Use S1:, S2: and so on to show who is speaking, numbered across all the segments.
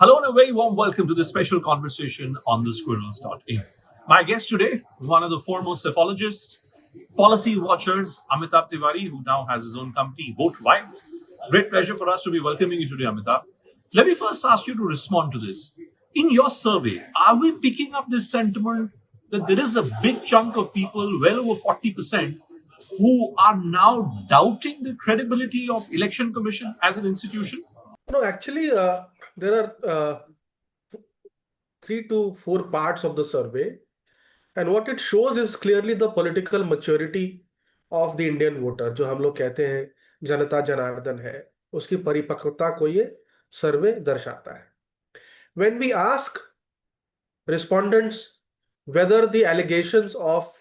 S1: Hello and a very warm welcome to this special conversation on the Squirrels.in. My guest today, one of the foremost psephologists, policy watchers, Amitabh Tiwari, who now has his own company, Vote Why. Great pleasure for us to be welcoming you today, Amitabh. Let me first ask you to respond to this. In your survey, are we picking up this sentiment that there is a big chunk of people, well over 40%, who are now doubting the credibility of Election Commission as an institution?
S2: No, actually, there are 3 to 4 parts of the survey, and what it shows is clearly the political maturity of the Indian voter, जो हम लोग कहते हैं जनता जनार्दन है, उसकी परिपक्वता को ये सर्वे दर्शाता है. When we ask respondents whether the allegations of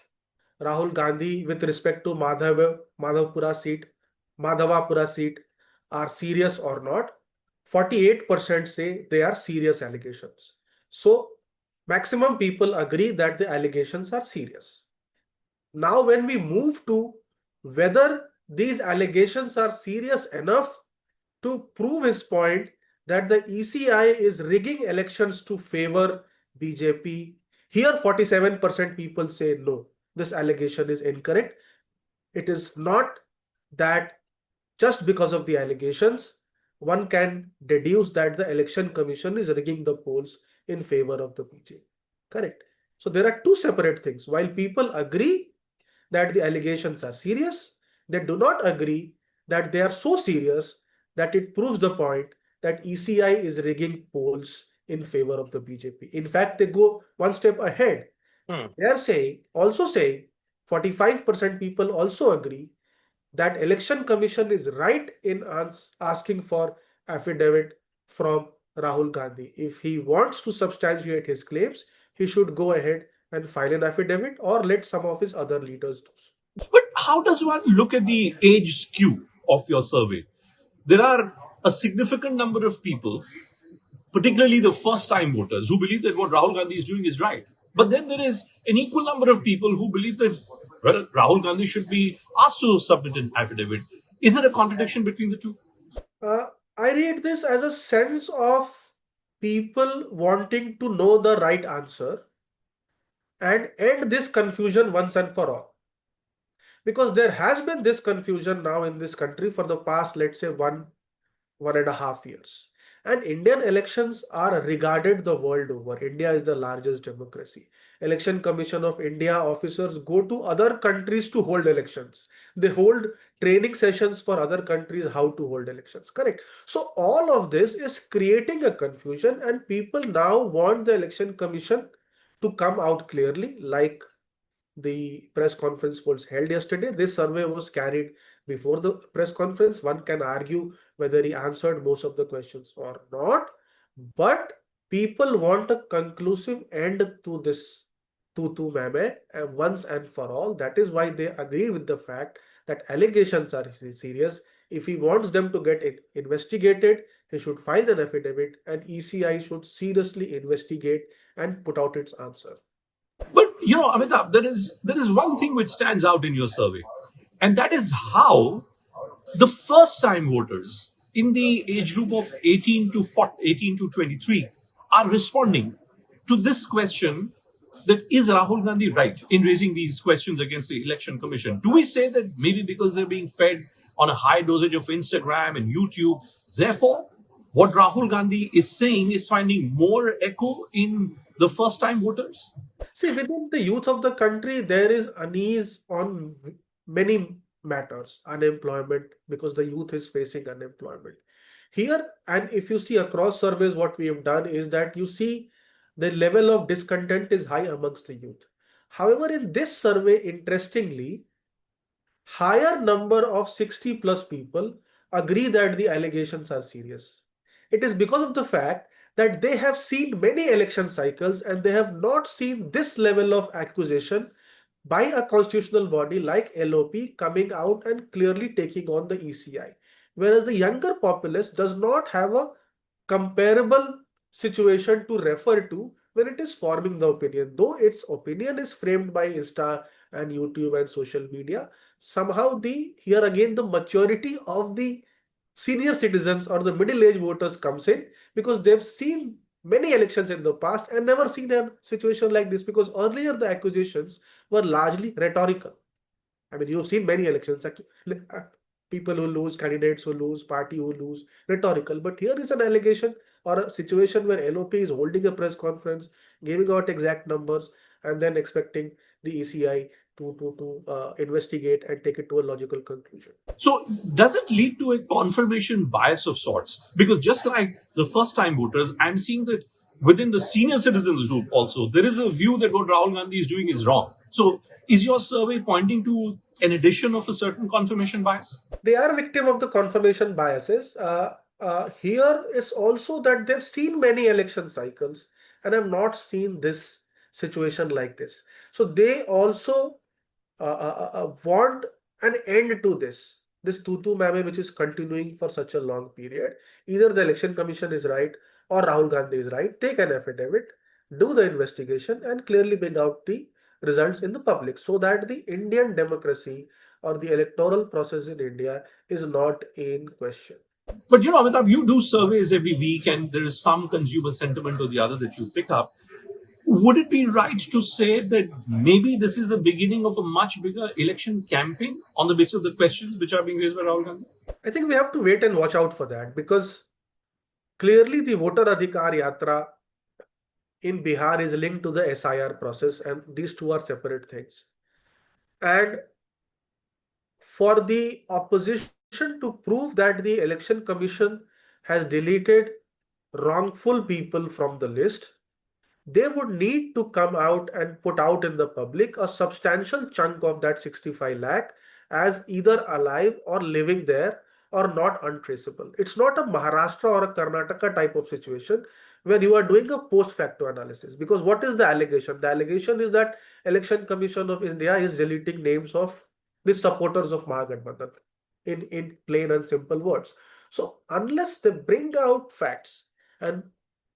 S2: Rahul Gandhi with respect to Madhavapura seat are serious or not, 48% say they are serious allegations. So maximum people agree that the allegations are serious. Now, when we move to whether these allegations are serious enough to prove his point that the ECI is rigging elections to favor BJP, here 47% people say no, this allegation is incorrect. It is not that just because of the allegations, one can deduce that the election commission is rigging the polls in favor of the BJP. Correct. So there are two separate things. While people agree that the allegations are serious, they do not agree that they are so serious that it proves the point that ECI is rigging polls in favor of the BJP. In fact, they go one step ahead. They are also saying 45% people also agree that election commission is right in asking for affidavit from Rahul Gandhi. If he wants to substantiate his claims, he should go ahead and file an affidavit or let some of his other leaders do so.
S1: But how does one look at the age skew of your survey? There are a significant number of people, particularly the first time voters, who believe that what Rahul Gandhi is doing is right. But then there is an equal number of people who believe that, well, Rahul Gandhi should be asked to submit an affidavit. Is there a contradiction between the two?
S2: Uh, I read this as a sense of people wanting to know the right answer and end this confusion once and for all. Because there has been this confusion now in this country for the past, let's say, 1.5 years. And Indian elections are regarded the world over. India is the largest democracy. Election Commission of India officers go to other countries to hold elections. They hold training sessions for other countries how to hold elections. Correct. So all of this is creating a confusion, and people now want the Election Commission to come out clearly, like the press conference was held yesterday. This survey was carried before the press conference. One can argue whether he answered most of the questions or not, but people want a conclusive end to this tutu meme once and for all. That is why they agree with the fact that allegations are serious. If he wants them to get investigated, he should file an affidavit, and ECI should seriously investigate and put out its answer.
S1: But Amitabh, there is one thing which stands out in your survey, and that is how the first time voters in the age group of 18 to 23 are responding to this question, that is Rahul Gandhi right in raising these questions against the election commission? Do we say that maybe because they're being fed on a high dosage of Instagram and YouTube, therefore what Rahul Gandhi is saying is finding more echo in the first time voters?
S2: See, within the youth of the country, there is unease on many matters. Unemployment, because the youth is facing unemployment. Here, and if you see across surveys, what we have done is that you see the level of discontent is high amongst the youth. However, in this survey, interestingly, higher number of 60 plus people agree that the allegations are serious. It is because of the fact that they have seen many election cycles and they have not seen this level of accusation by a constitutional body like LOP coming out and clearly taking on the ECI. Whereas the younger populace does not have a comparable situation to refer to when it is forming the opinion. Though its opinion is framed by Insta and YouTube and social media, somehow here again the maturity of the senior citizens or the middle-aged voters comes in because they've seen many elections in the past and never seen a situation like this, because earlier the accusations were largely rhetorical. I mean, you've seen many elections, people who lose, candidates who lose, party who lose, rhetorical. But here is an allegation or a situation where LOP is holding a press conference, giving out exact numbers, and then expecting the ECI to investigate and take it to a logical conclusion.
S1: So, does it lead to a confirmation bias of sorts? Because just like the first time voters, I'm seeing that within the senior citizens group also, there is a view that what Rahul Gandhi is doing is wrong. So, is your survey pointing to an addition of a certain confirmation bias?
S2: They are victim of the confirmation biases. Here is also that they've seen many election cycles and have not seen this situation like this. So they also want an end to this tutu mame, which is continuing for such a long period. Either the election commission is right or Rahul Gandhi is right. Take an affidavit, do the investigation, and clearly bring out the results in the public, so that the Indian democracy or the electoral process in India is not in question.
S1: But Amitabh, you do surveys every week, and there is some consumer sentiment or the other that you pick up. Would it be right to say that maybe this is the beginning of a much bigger election campaign on the basis of the questions which are being raised by Rahul Gandhi?
S2: I think we have to wait and watch out for that, because clearly the voter adhikar yatra in Bihar is linked to the SIR process, and these two are separate things. And for the opposition to prove that the election commission has deleted wrongful people from the list, they would need to come out and put out in the public a substantial chunk of that 65 lakh as either alive or living there or not untraceable. It's not a Maharashtra or a Karnataka type of situation where you are doing a post facto analysis. Because what is the allegation? The allegation is that Election Commission of India is deleting names of the supporters of Mahagathbandhan in plain and simple words. So unless they bring out facts and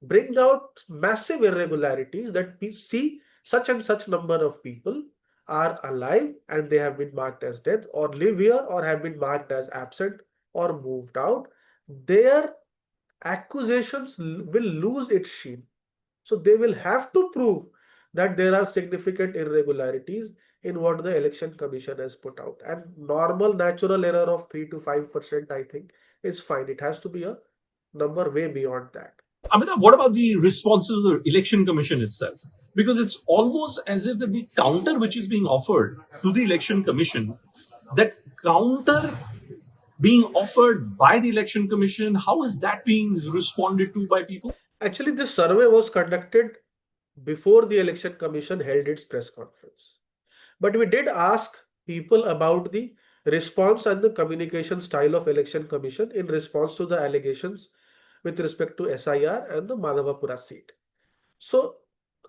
S2: bring out massive irregularities that we see such and such number of people are alive and they have been marked as dead or live here or have been marked as absent or moved out, their accusations will lose its sheen. So they will have to prove that there are significant irregularities in what the election commission has put out. And normal natural error of 3 to 5%, I think, is fine. It has to be a number way beyond that.
S1: Amitabh, what about the responses of the election commission itself? Because it's almost as if that the counter which is being offered to the election commission, that counter being offered by the election commission, how is that being responded to by people?
S2: Actually, this survey was conducted before the election commission held its press conference. But we did ask people about the response and the communication style of election commission in response to the allegations with respect to SIR and the Madhavapura seat. So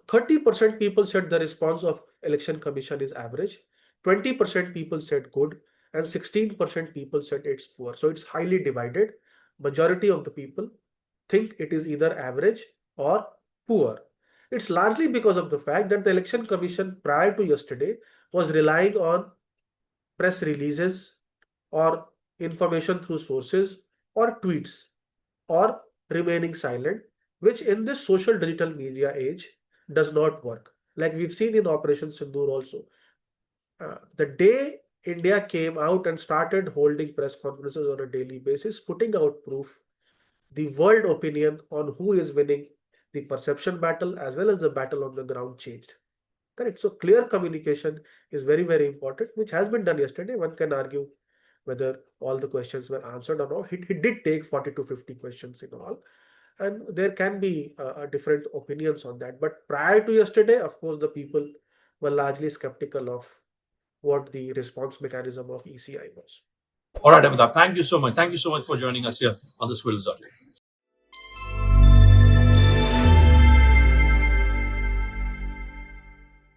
S2: 30% people said the response of election commission is average, 20% people said good, and 16% people said it's poor. So it's highly divided. Majority of the people think it is either average or poor. It's largely because of the fact that the election commission prior to yesterday was relying on press releases or information through sources or tweets or remaining silent, which in this social digital media age does not work. Like we've seen in Operation Sindoor also. The day India came out and started holding press conferences on a daily basis, putting out proof, the world opinion on who is winning the perception battle as well as the battle on the ground changed. Correct. So clear communication is very, very important, which has been done yesterday. One can argue whether all the questions were answered or not. He did take 40 to 50 questions in all, and there can be different opinions on that. But prior to yesterday, of course, the people were largely skeptical of what the response mechanism of ECI was.
S1: All right, Amitabh, thank you so much. Thank you so much for joining us here on the Squirrels.